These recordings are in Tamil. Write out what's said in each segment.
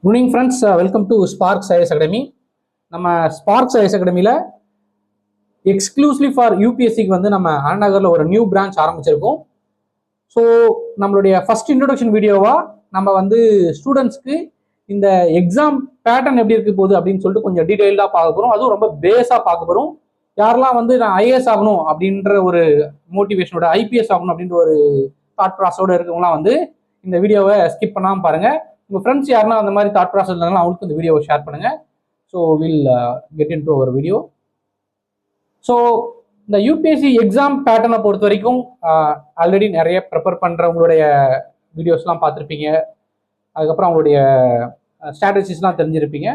Good friends, welcome to Sparks IS academy. நம்ம ஸ்பார்க்ஸ் ஐஎஸ் அகாடமியில் எக்ஸ்க்ளூசிவ்லி ஃபார் யூபிஎஸ்சிக்கு வந்து நம்ம அண்ணாநகரில் ஒரு நியூ பிரான்ச் ஆரம்பிச்சிருக்கோம். ஸோ நம்மளுடைய ஃபர்ஸ்ட் இன்ட்ரோடக்ஷன் வீடியோவாக நம்ம வந்து ஸ்டூடெண்ட்ஸ்க்கு இந்த எக்ஸாம் பேட்டர்ன் எப்படி இருக்க போகுது அப்படின்னு சொல்லிட்டு கொஞ்சம் டீட்டெயில்டாக பார்க்க போகிறோம். அதுவும் ரொம்ப பேஸாக பார்க்க போகிறோம். யாரெல்லாம் வந்து நான் ஐஏஎஸ் ஆகணும் அப்படின்ற ஒரு மோட்டிவேஷனோட, ஐபிஎஸ் ஆகணும் அப்படின்ற ஒரு தாட் ப்ராசஸோட இருக்கவங்களாம் வந்து இந்த வீடியோவை ஸ்கிப் பண்ணாமல் பாருங்கள். உங்கள் ஃப்ரெண்ட்ஸ் யாருன்னா அந்த மாதிரி தாட் ப்ராசஸ் இருந்தாலும் அவங்களுக்கு இந்த வீடியோவை ஷேர் பண்ணுங்கள். So will get in to our video. So இந்த யூபிஎஸ்சி எக்ஸாம் பேட்டர்னை பொறுத்த வரைக்கும் ஆல்ரெடி நிறைய ப்ரிப்பேர் பண்ணுறவங்களுடைய வீடியோஸ்லாம் பார்த்துருப்பீங்க. அதுக்கப்புறம் அவங்களுடைய ஸ்ட்ராட்டஜிஸ்லாம் தெரிஞ்சிருப்பீங்க.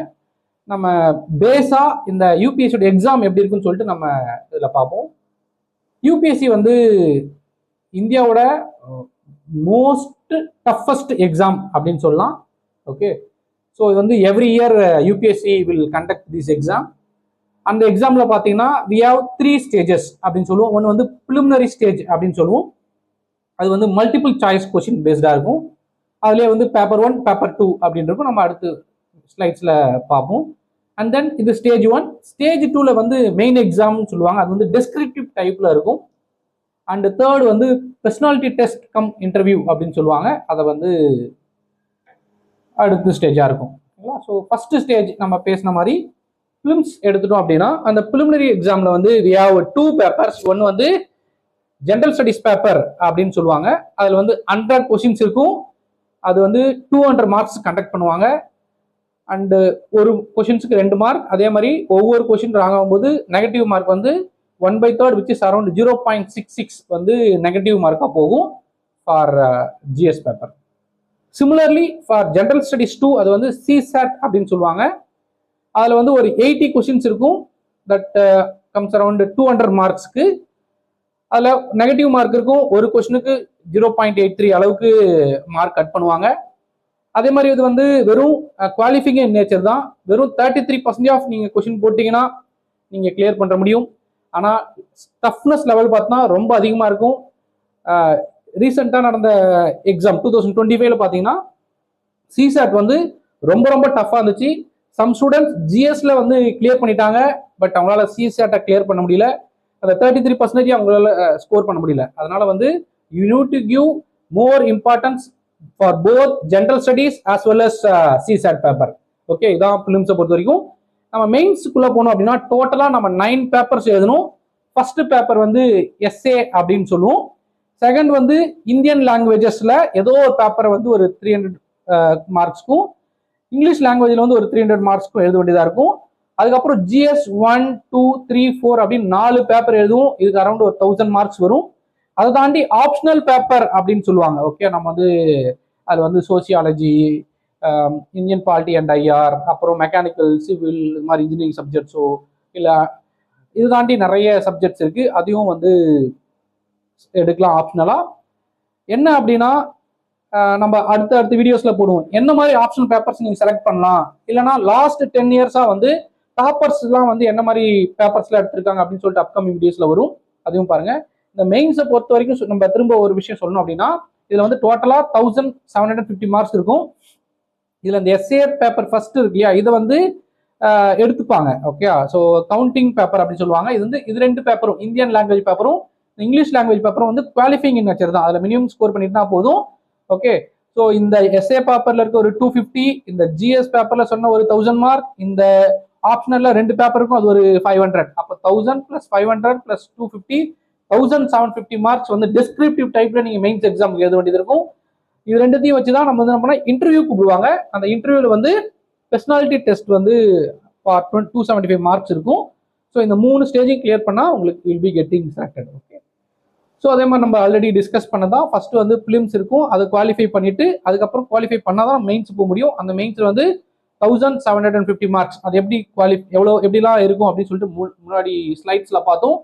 நம்ம பேஸாக இந்த யூபிஎஸ்சியோட எக்ஸாம் எப்படி இருக்குன்னு சொல்லிட்டு நம்ம இதில் பார்ப்போம். யூபிஎஸ்சி வந்து இந்தியாவோட மோஸ்ட் டஃபஸ்ட் எக்ஸாம் அப்படின்னு சொல்லலாம். ஓகே, ஸோ இது வந்து every year UPSC will conduct this exam. அந்த எக்ஸாமில் பார்த்தீங்கன்னா வி ஹாவ் 3 ஸ்டேஜஸ் அப்படின்னு சொல்லுவோம். ஒன்று வந்து ப்ரிலிமினரி ஸ்டேஜ் அப்படின்னு சொல்லுவோம். அது வந்து மல்டிபிள் சாய்ஸ் கொஸ்டின் பேஸ்டாக இருக்கும். அதுலேயே வந்து பேப்பர் 1, பேப்பர் 2 அப்படின்னு இருக்கும். நம்ம அடுத்து ஸ்லைட்ஸில் பார்ப்போம். அண்ட் தென் இது ஸ்டேஜ் 1. ஸ்டேஜ் 2ல வந்து மெயின் எக்ஸாம்னு சொல்லுவாங்க. அது வந்து டெஸ்கிரிப்டிவ் டைப்பில் இருக்கும். அண்ட் தேர்ட் வந்து பர்சனாலிட்டி டெஸ்ட் கம் இன்டர்வியூ அப்படின்னு சொல்லுவாங்க. அதை வந்து அடுத்த ஸ்டேஜாக இருக்கும். ஸோ ஃபர்ஸ்ட் ஸ்டேஜ் நம்ம பேசின மாதிரி பிலிம்ஸ் எடுத்துட்டோம் அப்படின்னா, அந்த ப்ரிலிமினரி எக்ஸாமில் வந்து வி ஹேவ் 2 பேப்பர்ஸ். ஒன்று வந்து ஜென்ரல் ஸ்டடிஸ் பேப்பர் அப்படின்னு சொல்லுவாங்க. அதில் வந்து 100 கொஸ்டின்ஸ் இருக்கும். அது வந்து 200 மார்க்ஸ் கண்டக்ட் பண்ணுவாங்க. அண்டு ஒரு கொஷின்ஸுக்கு 2 மார்க். அதே மாதிரி ஒவ்வொரு கொஷின் ராங் ஆகும்போது நெகட்டிவ் மார்க் வந்து 1/3 விச் இஸ் அரௌண்ட் 0.66 வந்து நெகட்டிவ் மார்க்காக போகும் for GS paper. Similarly for general studies 2 அது வந்து சிசாட் அப்படின்னு சொல்லுவாங்க. அதில் வந்து ஒரு 80 கொஷின்ஸ் இருக்கும். That comes around 200 மார்க்ஸ்க்கு. அதில் நெகட்டிவ் மார்க் இருக்கும். ஒரு கொஷினுக்கு 0.83 அளவுக்கு மார்க் கட் பண்ணுவாங்க. அதே மாதிரி இது வந்து வெறும் குவாலிஃபைங் இன் நேச்சர் தான். வெறும் 33% ஆஃப் நீங்கள் கொஷின் போட்டிங்கன்னா நீங்கள் கிளியர் பண்ணுற முடியும். ஆனால் டஃப்னஸ் லெவல் பார்த்தோன்னா ரொம்ப அதிகமாக இருக்கும். ரீசெண்டாக நடந்த எக்ஸாம் 2025 பார்த்தீங்கன்னா சிசாட் வந்து ரொம்ப ரொம்ப டஃப்பாக இருந்துச்சு. சம் ஸ்டூடெண்ட்ஸ் ஜிஎஸ்ல வந்து கிளியர் பண்ணிட்டாங்க. பட் அவங்களால சிசாட்டை கிளியர் பண்ண முடியல. அந்த 33% அவங்களால ஸ்கோர் பண்ண முடியல. அதனால வந்து you need to give more importance for both general studies as well as CSAT paper. Okay, இதான் பிலிம்ஸை பொறுத்த வரைக்கும். நம்ம மெயின்ஸுக்குள்ள போனோம் அப்படின்னா டோட்டலாக நம்ம 9 பேப்பர்ஸ் எழுதணும். ஃபர்ஸ்ட் பேப்பர் வந்து எஸ்ஏ அப்படின்னு சொல்லுவோம். செகண்ட் வந்து இந்தியன் லாங்குவேஜஸ்ல ஏதோ ஒரு பேப்பரை வந்து ஒரு 300 மார்க்ஸ்க்கும், இங்கிலீஷ் லாங்குவேஜில் வந்து ஒரு 300 மார்க்ஸ்க்கும் எழுத வேண்டியதாக இருக்கும். அதுக்கப்புறம் ஜிஎஸ் 1, 2, 3, 4 அப்படின்னு 4 பேப்பர் எழுதுவோம். இதுக்கு அரௌண்ட் ஒரு 1000 மார்க்ஸ் வரும். அதை தாண்டி ஆப்ஷனல் பேப்பர் அப்படின்னு சொல்லுவாங்க. ஓகே, நம்ம வந்து அது வந்து sociology, Indian polity and IR, அப்புறம் மெக்கானிக்கல், சிவில், இது மாதிரி இன்ஜினியரிங் சப்ஜெக்ட்ஸோ இல்லை இது தாண்டி நிறைய சப்ஜெக்ட்ஸ் இருக்கு. அதையும் வந்து எடுக்கலாம் ஆப்ஷனலா. என்ன அப்படின்னா நம்ம அடுத்த வீடியோஸ்ல போடுவோம் என்ன மாதிரி ஆப்ஷனல் பேப்பர்ஸ் நீங்க செலக்ட் பண்ணலாம், இல்லைன்னா லாஸ்ட் 10 இயர்ஸா வந்து டாப்பர்ஸ் எல்லாம் வந்து என்ன மாதிரி பேப்பர்ஸ்ல எடுத்திருக்காங்க அப்படின்னு சொல்லிட்டு அப்கமிங் வீடியோஸ்ல வரும். அதையும் பாருங்க. இந்த மெயின்ஸை பொறுத்த வரைக்கும் நம்ம திரும்ப ஒரு விஷயம் சொல்லணும் அப்படின்னா, இதுல வந்து டோட்டலா 1750 மார்க்ஸ் இருக்கும். இதுல இந்த எஸ்ஏ பேப்பர் ஃபர்ஸ்ட் இருக்கு இல்லையா, இதை வந்து எடுத்துப்பாங்க. ஓகே, ஸோ கவுண்டிங் பேப்பர் அப்படின்னு சொல்லுவாங்க. இது வந்து இது 2 பேப்பரும், இந்தியன் லாங்குவேஜ் பேப்பரும் இங்கிலீஷ் லாங்குவேஜ் பேப்பரும் வந்து குவாலிஃபைங் இன் நேச்சர் தான். அதுல மினிமம் ஸ்கோர் பண்ணிட்டுனா போதும். ஓகே, ஸோ இந்த எஸ்ஏ பேப்பர்ல இருக்க ஒரு 250, இந்த ஜிஎஸ் பேப்பர்ல சொன்ன ஒரு 1000 மார்க், இந்த ஆப்ஷனல்ல 2 பேப்பருக்கும் அது ஒரு 500. அப்போ 1000 + 500 + 250 1750 மார்க்ஸ் வந்து டிஸ்கிரிப்டிவ் டைப்ல நீங்க மெயின்ஸ் எக்ஸாம் எழுத வேண்டியது இருக்கும். இது ரெண்டுத்தையும் வச்சுதான் நம்ம வந்து என்ன பண்ணா இன்டர்வியூ கூப்பிடுவாங்க. அந்த இன்டர்வியூல வந்து பர்சனாலிட்டி டெஸ்ட் வந்து 275 மார்க்ஸ் இருக்கும். ஸோ இந்த 3 ஸ்டேஜையும் கிளியர் பண்ணா உங்களுக்கு will be getting selected. Okay, so அதே மாதிரி நம்ம ஆல்ரெடி டிஸ்கஸ் பண்ணதான் ஃபர்ஸ்ட் வந்து பிலிம்ஸ் இருக்கும். அதை குவாலிஃபை பண்ணிட்டு அதுக்கப்புறம் குவாலிஃபை பண்ணாதான் மெயின்ஸ் போக முடியும். அந்த மெயின்ஸ்ல வந்து 1750 மார்க்ஸ். அது எப்படி எப்படிலாம் இருக்கும் அப்படின்னு சொல்லிட்டு முன்னாடி ஸ்லைட்ஸ்ல பார்த்தோம்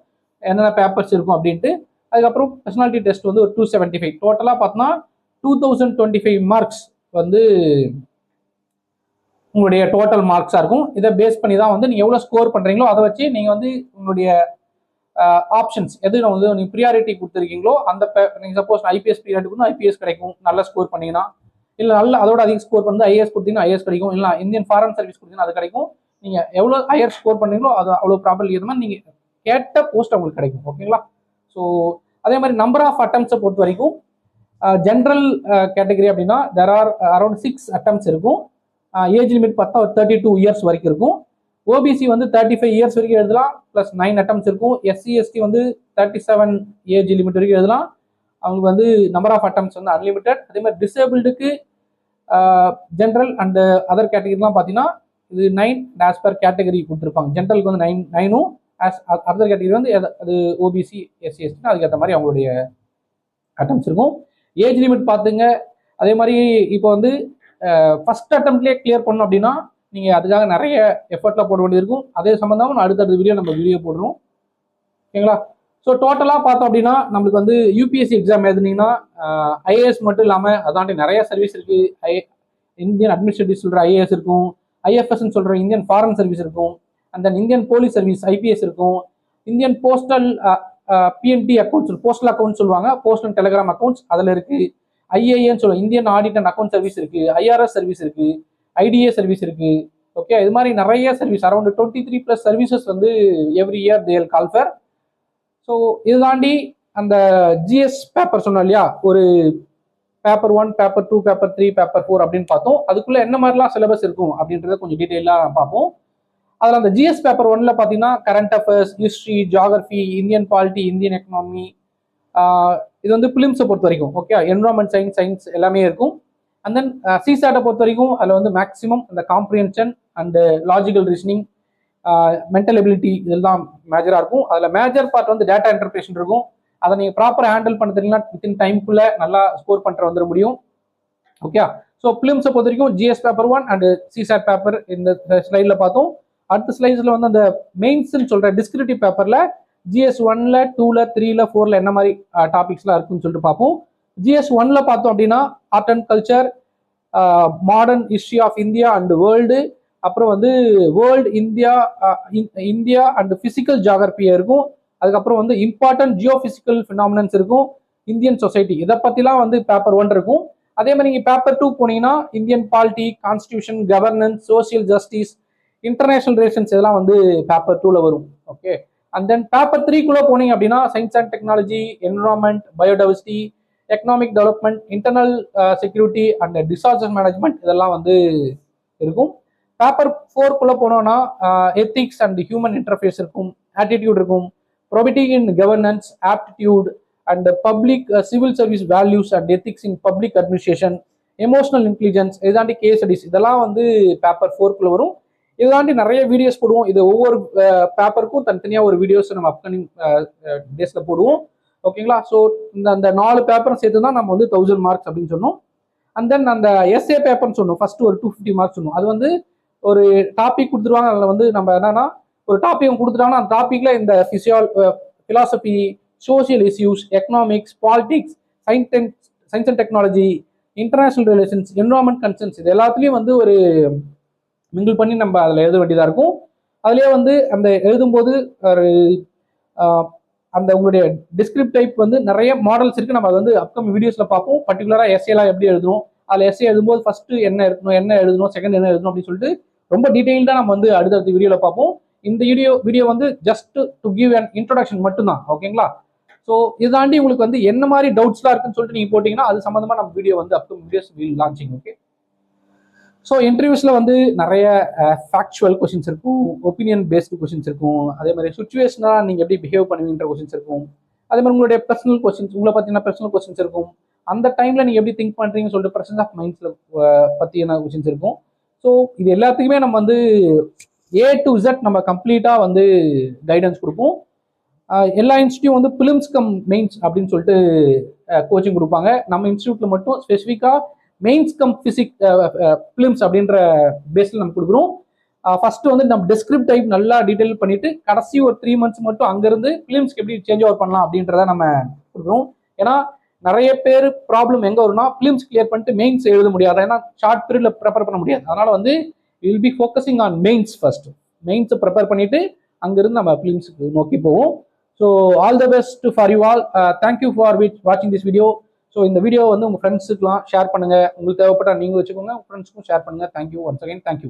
என்னென்ன பேப்பர்ஸ் இருக்கும் அப்படின்ட்டு. அதுக்கப்புறம் பர்சனாலிட்டி டெஸ்ட் வந்து ஒரு 275. டோட்டலா பார்த்தோம்னா 2025 மார்க்ஸ் வந்து உங்களுடைய டோட்டல் மார்க்ஸா இருக்கும். இதை பேஸ் பண்ணி தான் வந்து நீங்க எவ்வளவு ஸ்கோர் பண்றீங்களோ அதை வச்சு நீங்க வந்து உங்களுடைய ஆப்ஷன்ஸ் எது வந்து நீங்க ப்ரியாரிட்டி கொடுத்துருக்கீங்களோ அந்த நீங்க சப்போஸ் ஐபிஎஸ் ப்ரியாரிட்டி கொடுத்தா ஐபிஎஸ் கிடைக்கும் நல்ல ஸ்கோர் பண்ணீங்கன்னா, இல்லை நல்ல அதோட அதிக ஸ்கோர் பண்ணி ஐஏஎஸ் கொடுத்தீங்கன்னா ஐஏஎஸ் கிடைக்கும், இல்லை இந்தியன் ஃபாரின் சர்வீஸ் கொடுத்தீங்கன்னா அது கிடைக்கும். நீங்கள் எவ்வளோ ஹையர் ஸ்கோர் பண்ணீங்களோ அது அவ்வளோ ப்ராபபிலிட்டி ஏற்ற மாதிரி நீங்கள் கேட்ட போஸ்ட் உங்களுக்கு கிடைக்கும். ஓகேங்களா? ஸோ அதே மாதிரி நம்பர் ஆஃப் அட்டம்ப்ஸை பொறுத்த வரைக்கும் ஜென்ரல் கேட்டகரி அப்படின்னா தேர் ஆர் அரௌண்ட் 6 அட்டம்ப்ஸ் இருக்கும். ஏஜ் லிமிட் பார்த்தா ஒரு 32 இயர்ஸ் வரைக்கும் இருக்கும். ஓபிசி வந்து 35 இயர்ஸ் வரைக்கும் எழுதலாம், ப்ளஸ் 9 அட்டம்ப்ஸ் இருக்கும். எஸ்சி எஸ்டி வந்து 37 ஏஜ் லிமிட் வரைக்கும் எழுதலாம். அவங்களுக்கு வந்து நம்பர் ஆஃப் அட்டம்ப்ஸ் வந்து அன்லிமிட்டட். அதே மாதிரி டிசேபிள்டுக்கு ஜென்ரல் அண்ட் அதர் கேட்டகரிலாம் பார்த்தீங்கன்னா இது 9 ஆஸ் பர் கேட்டகரி கொடுத்துருப்பாங்க. ஜென்ரலுக்கு வந்து 9ம், ஆஸ் அதர் கேட்டகரி வந்து அது ஓபிசி எஸ்சி எஸ்டினா அதுக்கேற்ற மாதிரி அவங்களுடைய அட்டம்ப்ஸ் இருக்கும். ஏஜ் லிமிட் பார்த்துங்க. அதே மாதிரி இப்போ வந்து ஃபர்ஸ்ட் அட்டம்ப்ட்லேயே கிளியர் பண்ணணும் அப்படின்னா நீங்கள் அதுக்காக நிறைய எஃபர்ட்லாம் போட வேண்டியது இருக்கும். அதே சம்மந்தமாக அடுத்தடுத்த வீடியோ போடுறோம். ஓகேங்களா? ஸோ டோட்டலாக பார்த்தோம் அப்படின்னா நம்மளுக்கு வந்து யூபிஎஸ்சி எக்ஸாம் எழுதுனீங்கன்னா ஐஏஎஸ் மட்டும் இல்லாமல் அதாண்டி நிறைய சர்வீஸ் இருக்குது. இந்தியன் அட்மினிஸ்ட்ரேட்டிவ் சொல்கிற ஐஏஎஸ் இருக்கும், ஐஎஃப்எஸ்ன்னு சொல்கிற இந்தியன் ஃபாரின் சர்வீஸ் இருக்கும், and then Indian police service IPS இருக்கும், Indian postal P and T accounts, postal accounts சொல்லுவாங்க, போஸ்ட் அண்ட் டெலிகிராம் அக்கௌண்ட்ஸ் அதில் இருக்குது. ஐஏஎன்னு சொல்லுவாங்க, Indian audit and account service இருக்குது, ஐஆர்எஸ் சர்வீஸ் இருக்குது, ஐடிஏ சர்வீஸ் இருக்குது. ஓகே, இது மாதிரி நிறைய சர்வீஸ் அரௌண்ட் 23+ சர்வீசஸ் வந்து எவ்ரி இயர் தேல் கால் ஃபர். ஸோ இது தாண்டி அந்த ஜிஎஸ் பேப்பர் சொன்னோம் இல்லையா, ஒரு பேப்பர் 1, பேப்பர் 2, பேப்பர் 3, பேப்பர் 4 அப்படின்னு பார்த்தோம். அதுக்குள்ள என்ன மாதிரிலாம் சிலபஸ் இருக்கும் அப்படின்றத கொஞ்சம் டீட்டெயிலாக பார்ப்போம். அதில் அந்த ஜிஎஸ் பேப்பர் 1ல பார்த்தீங்கன்னா current affairs, history, geography, Indian polity, Indian economy, இது வந்து பிலிம்ஸை பொறுத்த வரைக்கும் ஓகே, என்விரான்மெண்ட் சயின்ஸ் எல்லாமே இருக்கும். அண்ட் தென் சிசாட்டை பொறுத்த வரைக்கும் அதில் வந்து மேக்ஸிமம் அந்த comprehension and logical reasoning, mental ability இதெல்லாம் மேஜராக இருக்கும். அதில் மேஜர் பார்ட் வந்து டேட்டா இன்டர்பிரேஷன் இருக்கும். அதை நீங்கள் ப்ராப்பராக ஹேண்டில் பண்ண தெரியும்னா வித்தின் டைம்குள்ளே நல்லா ஸ்கோர் பண்ணிட்டு வந்துட முடியும். ஓகே, ஸோ பிலிம்ஸை பொறுத்த வரைக்கும் GS paper 1 and CSAT paper இந்த ஸ்லைடில் பார்த்தோம். அடுத்த ஸ்லைட்ஸில் வந்து அந்த மெயின்ஸ்ன்னு சொல்கிற டிஸ்கிரிப்டிவ் பேப்பரில் ஜிஎஸ் 1ல 2ல 3ல 4ல என்ன மாதிரி டாபிக்ஸ்லாம் இருக்குன்னு சொல்லிட்டு பார்ப்போம். ஜிஎஸ் 1ல பார்த்தோம் அப்படின்னா art and culture, modern history of India and world, அப்புறம் வந்து world India and physical geography இருக்கும். அதுக்கப்புறம் வந்து இம்பார்ட்டன்ட் ஜியோ பிசிக்கல் ஃபினாமினன்ஸ் இருக்கும், இந்தியன் சொசைட்டி, இதை பற்றிலாம் வந்து பேப்பர் 1 இருக்கும். அதே மாதிரி நீங்கள் பேப்பர் 2 போனீங்கன்னா Indian polity, constitution, governance, social justice, international relations இதெல்லாம் வந்து பேப்பர் 2ல வரும். ஓகே, அண்ட் தென் பேப்பர் 3குள்ள போனீங்க அப்படின்னா science and technology, environment, biodiversity, economic development, internal security and disaster management இதெல்லாம் வந்து இருக்கும். பேப்பர் 4குள்ள போனோம்னா எத்திக்ஸ் அண்ட் ஹியூமன் இன்டர்ஃபேஸ் இருக்கும், ஆட்டிடியூட் இருக்கும், property in governance, aptitude and public civil service values and ethics in public administration, emotional intelligence, இதாண்டி கேஸ் ஸ்டடிஸ் இதெல்லாம் வந்து பேப்பர் 4குள்ள வரும். இதாண்டி நிறைய வீடியோஸ் போடுவோம். இது ஒவ்வொரு பேப்பருக்கும் தனித்தனியாக ஒரு வீடியோஸ் நம்ம அப்கமிங் டேஸ்ல போடுவோம். ஓகேங்களா? ஸோ அந்த 4 பேப்பரும் சேர்த்து தான் நம்ம வந்து 1000 மார்க்ஸ் அப்படின்னு சொன்னோம். அண்ட் தென் அந்த எஸ்ஏ பேப்பர்னு சொன்னோம், ஃபர்ஸ்ட் ஒரு 250 மார்க்ஸ் சொன்னோம். அது வந்து ஒரு டாபிக் கொடுத்துருவாங்க. அதில் வந்து நம்ம என்னன்னா ஒரு டாபிக் கொடுத்துட்டாங்கன்னா அந்த டாபிக்ல இந்த philosophy, social issues, economics, politics, science and technology, international relations, environment concerns இது எல்லாத்துலேயும் வந்து ஒரு மிங்கிள் பண்ணி நம்ம அதில் எழுத வேண்டியதாக இருக்கும். அதுலேயே வந்து அந்த எழுதும்போது ஒரு அந்த உங்களுடைய டிஸ்கிரிப்ட் டைப் வந்து நிறைய மாடல்ஸ் இருக்குது. நம்ம அதை வந்து அப்கமிங் வீடியோஸில் பார்ப்போம். பர்டிகுலராக எஸ்ஏலாம் எப்படி எழுதணும், அதில் எஸ்ஏ எழுதும்போது ஃபர்ஸ்ட் என்ன இருக்கணும், என்ன எழுதணும், செகண்ட் என்ன எழுதணும் அப்படின்னு சொல்லிட்டு ரொம்ப டீட்டெயில்டாக நம்ம வந்து அடுத்தடுத்த வீடியோவில் பார்ப்போம். இந்த வீடியோ வந்து just to give an introduction மட்டும்தான். ஓகேங்களா? ஸோ இதாண்டி உங்களுக்கு வந்து என்ன மாதிரி டவுட்ஸ்லாம் இருக்குன்னு சொல்லிட்டு நீங்கள் போட்டிங்கன்னா அது சம்மந்தமாக நம்ம வீடியோ வந்து upcoming videos will launching. Okay, so இன்டர்வியூஸில் வந்து நிறைய ஃபேக்சுவல் கொஷின்ஸ் இருக்கும், ஒப்பீனியன் பேஸ்டு கொஷின்ஸ் இருக்கும், அதே மாதிரி சுச்சுவேஷனாக நீங்கள் எப்படி பிஹேவ் பண்ணுவீங்கன்ற கொஷின்ஸ் இருக்கும், அதே மாதிரி உங்களுடைய பர்சனல் கொஷின்ஸ், உங்களை பார்த்தீங்கன்னா பர்சனல் கொஷின்ஸ் இருக்கும். அந்த டைமில் நீங்கள் எப்படி திங்க் பண்ணுறீங்கன்னு சொல்லிட்டு பிரசன்ஸ் ஆஃப் மைண்ட்ஸில் பற்றின கொஷின்ஸ் இருக்கும். ஸோ இது எல்லாத்துக்குமே நம்ம வந்து A to Z நம்ம கம்ப்ளீட்டாக வந்து கைடன்ஸ் கொடுப்போம். எல்லா இன்ஸ்டியூட் வந்து பிலிம்ஸ் கம் மெயின்ஸ் அப்படின்னு சொல்லிட்டு கோச்சிங் கொடுப்பாங்க. நம்ம இன்ஸ்டியூட்டில் மட்டும் ஸ்பெசிஃபிக்காக மெயின்ஸ் கம் பிலிம்ஸ் அப்படின்ற பேஸில் நம்ம கொடுக்குறோம். ஃபர்ஸ்ட் வந்து நம்ம டிஸ்கிரிப்ட் டைப் நல்லா டீட்டெயில் பண்ணிட்டு கடைசி ஒரு 3 months மட்டும் அங்கேருந்து பிலிம்ஸ்க்கு எப்படி சேஞ்ச் ஓவர் பண்ணலாம் அப்படின்றத நம்ம கொடுக்குறோம். ஏன்னா நிறைய பேர் ப்ராப்ளம் எங்கே வரும்னா பிலிம்ஸ் கிளியர் பண்ணிட்டு மெயின்ஸ் எழுத முடியாது, ஏன்னா ஷார்ட் பீரியட்ல ப்ரிப்பேர் பண்ண முடியாது. அதனால வந்து will be focusing on mains first. மெயின்ஸை ப்ரிப்பேர் பண்ணிட்டு அங்கிருந்து நம்ம பிலிம்ஸுக்கு நோக்கி போவோம். So all the best for you all. Thank you for வாட்சிங் திஸ் வீடியோ. ஸோ இந்த வீடியோ வந்து உங்கள் ஃப்ரெண்ட்ஸுக்குலாம் ஷேர் பண்ணுங்கள். உங்களுக்கு தேவைப்பட்டால் நீங்களும் வச்சுக்கோங்க, உங்கள் ஃப்ரெண்ட்ஸுக்கும் ஷேர் பண்ணுங்கள். Thank you once again. தேங்க்யூ.